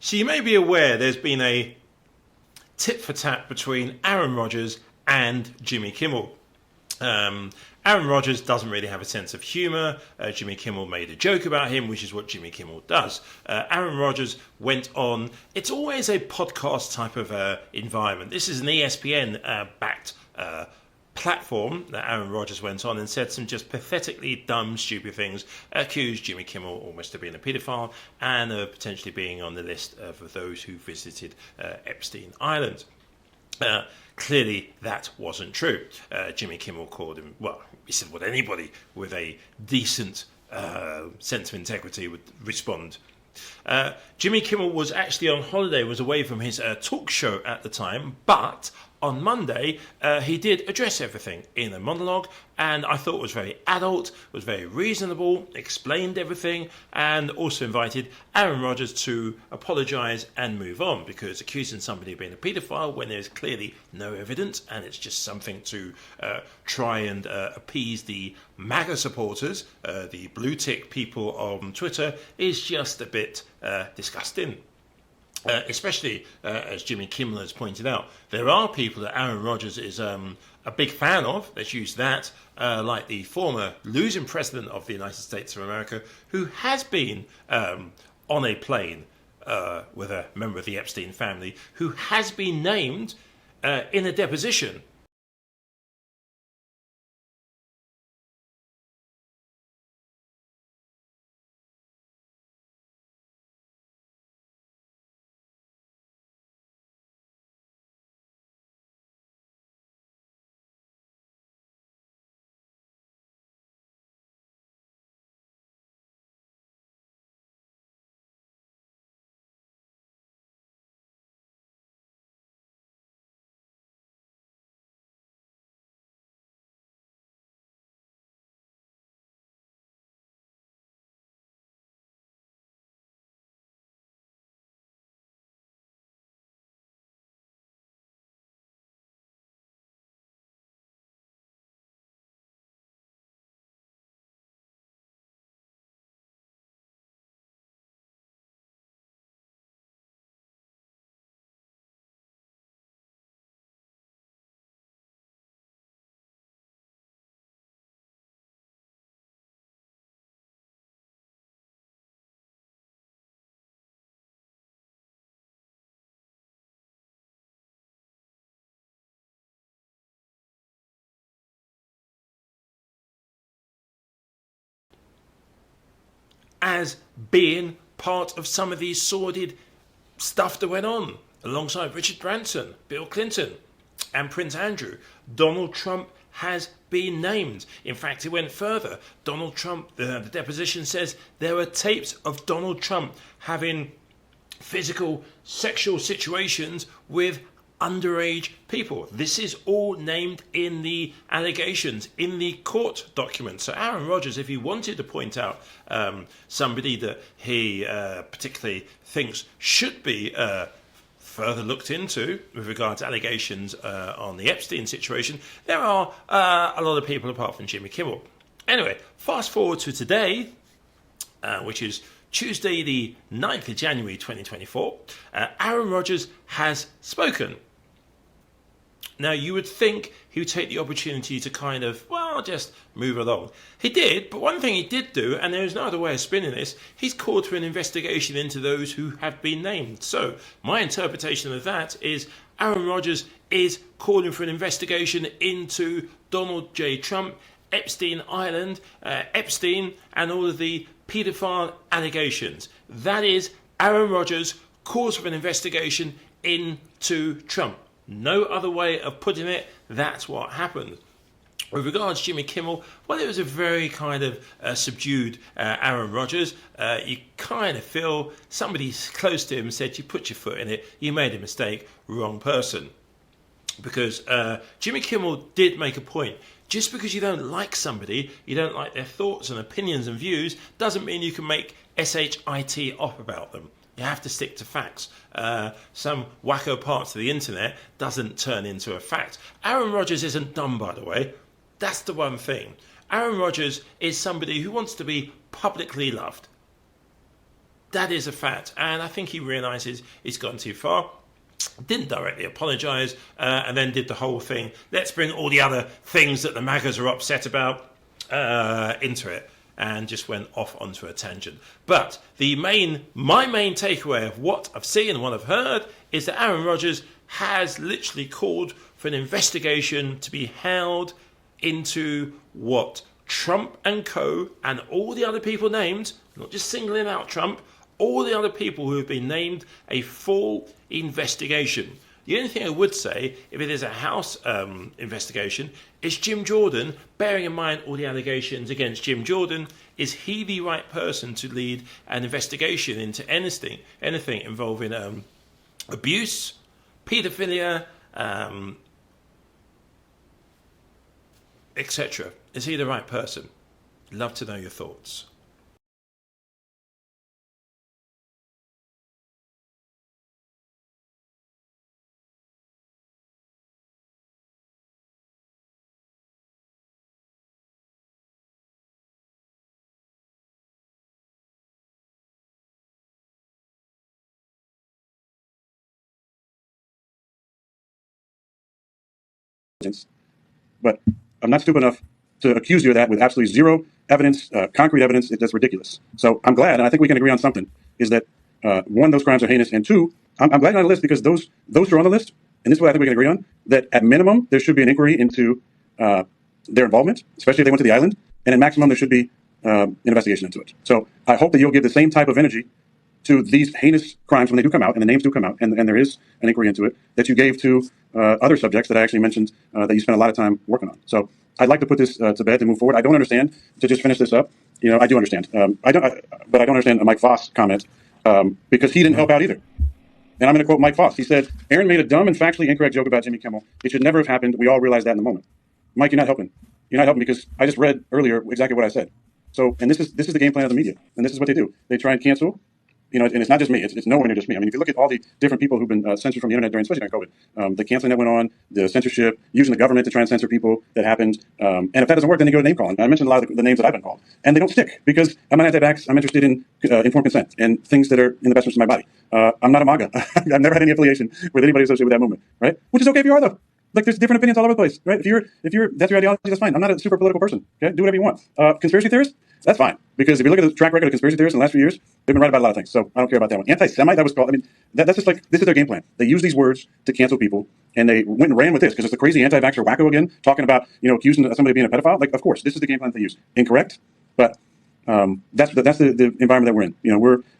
So you may be aware there's been a tit for tat between Aaron Rodgers and Jimmy Kimmel. Aaron Rodgers doesn't really have a sense of humour. Jimmy Kimmel made a joke about him, which is what Jimmy Kimmel does. Aaron Rodgers went on. It's always a podcast type of environment. This is an ESPN backed platform that Aaron Rodgers went on and said some just pathetically dumb, stupid things, accused Jimmy Kimmel almost of being a paedophile and potentially being on the list of those who visited Epstein Island. Clearly, that wasn't true. Jimmy Kimmel called him, well, he said what anybody with a decent sense of integrity would respond. Jimmy Kimmel was actually on holiday, was away from his talk show at the time, but on Monday, he did address everything in a monologue, and I thought was very adult, was very reasonable, explained everything, and also invited Aaron Rodgers to apologise and move on, because accusing somebody of being a paedophile when there's clearly no evidence, and it's just something to try and appease the MAGA supporters, the blue tick people on Twitter, is just a bit disgusting. Especially, as Jimmy Kimmel has pointed out, there are people that Aaron Rodgers is a big fan of, let's use that, like the former losing president of the United States of America, who has been on a plane with a member of the Epstein family, who has been named in a deposition. As being part of some of these sordid stuff that went on alongside Richard Branson, Bill Clinton, and Prince Andrew. Donald Trump has been named. In fact, it went further. Donald Trump, the deposition says there were tapes of Donald Trump having physical, sexual situations with underage people. This is all named in the allegations, in the court documents. So Aaron Rodgers, if he wanted to point out somebody that he particularly thinks should be further looked into with regard to allegations on the Epstein situation, there are a lot of people apart from Jimmy Kimmel. Anyway, fast forward to today, which is Tuesday the 9th of January 2024, Aaron Rodgers has spoken. Now, you would think he would take the opportunity to kind of, well, just move along. He did, but one thing he did do, and there is no other way of spinning this, he's called for an investigation into those who have been named. So, my interpretation of that is Aaron Rodgers is calling for an investigation into Donald J. Trump, Epstein Island, Epstein, and all of the paedophile allegations. That is, Aaron Rodgers calls for an investigation into Trump. No other way of putting it, that's what happened. With regards to Jimmy Kimmel, well, it was a very kind of subdued Aaron Rodgers. You kind of feel somebody close to him said, you put your foot in it, you made a mistake, wrong person. Because Jimmy Kimmel did make a point. Just because you don't like somebody, you don't like their thoughts and opinions and views, doesn't mean you can make shit up about them. You have to stick to facts. Some wacko parts of the internet doesn't turn into a fact. Aaron Rodgers isn't dumb, by the way. That's the one thing. Aaron Rodgers is somebody who wants to be publicly loved. That is a fact. And I think he realises he's gone too far. Didn't directly apologise, and then did the whole thing. Let's bring all the other things that the MAGAs are upset about into it, and just went off onto a tangent. But my main takeaway of what I've seen and what I've heard is that Aaron Rodgers has literally called for an investigation to be held into what Trump and co. and all the other people named, not just singling out Trump, all the other people who have been named, a full investigation. The only thing I would say, if it is a House investigation, is Jim Jordan, bearing in mind all the allegations against Jim Jordan, is he the right person to lead an investigation into anything involving abuse, paedophilia, etc.? Is he the right person? Love to know your thoughts. But I'm not stupid enough to accuse you of that with absolutely zero evidence, concrete evidence. That's ridiculous. So I'm glad, and I think we can agree on something, is that one, those crimes are heinous, and two, I'm glad you're on the list because those who are on the list, and this is what I think we can agree on, that at minimum there should be an inquiry into their involvement, especially if they went to the island, and at maximum there should be an investigation into it. So I hope that you'll give the same type of energy to these heinous crimes when they do come out, and the names do come out, and there is an inquiry into it, that you gave to other subjects that I actually mentioned that you spent a lot of time working on. So I'd like to put this to bed and move forward. I don't understand, to just finish this up, I do understand. But I don't understand Mike Voss' comment because he didn't help out either. And I'm going to quote Mike Voss. He said, Aaron made a dumb and factually incorrect joke about Jimmy Kimmel. It should never have happened. We all realized that in the moment. Mike, you're not helping. You're not helping because I just read earlier exactly what I said. So, and this is the game plan of the media. And this is what they do. They try and cancel. And it's not just me. It's nowhere near just me. I mean, if you look at all the different people who've been censored from the internet especially during COVID, the canceling that went on, the censorship, using the government to try and censor people that happened. And if that doesn't work, then they go to name calling. I mentioned a lot of the names that I've been called. And they don't stick because I'm an anti-vax. I'm interested in informed consent and things that are in the best interest of my body. I'm not a MAGA. I've never had any affiliation with anybody associated with that movement, right? Which is okay if you are, though. Like, there's different opinions all over the place, right? If you're that's your ideology, that's fine. I'm not a super political person. Okay, do whatever you want. Conspiracy theorists, that's fine. Because if you look at the track record of conspiracy theorists in the last few years, they've been right about a lot of things. So I don't care about that one. Anti-Semite, that was called. I mean, that's just like, this is their game plan. They use these words to cancel people, and they went and ran with this because it's the crazy anti-vaxxer wacko again, talking about accusing somebody of being a pedophile. Like, of course, this is the game plan they use. Incorrect, but that's the environment that we're in.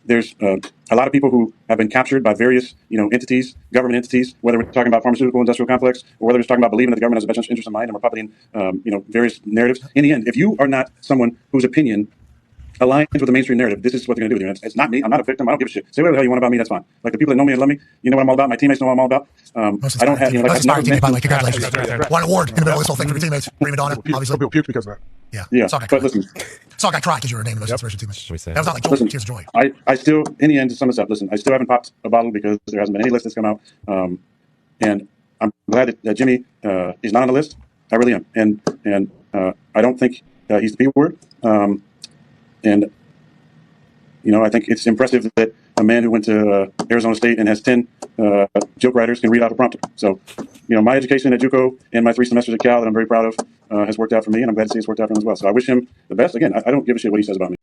There's a lot of people who have been captured by various entities, government entities, whether we're talking about pharmaceutical industrial complex or whether we're talking about believing that the government has a best interest in mind and we're puppeting various narratives. In the end, if you are not someone whose opinion aligns with the mainstream narrative, this is what they're going to do with you. It's not me. I'm not a victim. I don't give a shit. Say whatever the hell you want about me. That's fine. Like, the people that know me and love me, you know what I'm all about. My teammates know what I'm all about. I don't have most inspiring teammate, by the way. Congratulations. Won an award in the middle of this whole thing for your teammates. Prima donna, obviously. People puked because of that. Yeah. But listen, Saw a guy cry because you were named the most inspirational teammate. That was not like listen, tears of joy. I still, in the end, to sum this up, listen, I still haven't popped a bottle because there hasn't been any list that's come out. And I'm glad that Jimmy is not on the list. I really am. And I don't think he's the P word. And I think it's impressive that a man who went to Arizona State and has 10 joke writers can read out a prompter. So, my education at JUCO and my 3 semesters at Cal that I'm very proud of has worked out for me, and I'm glad to see it's worked out for him as well. So I wish him the best. Again, I don't give a shit what he says about me.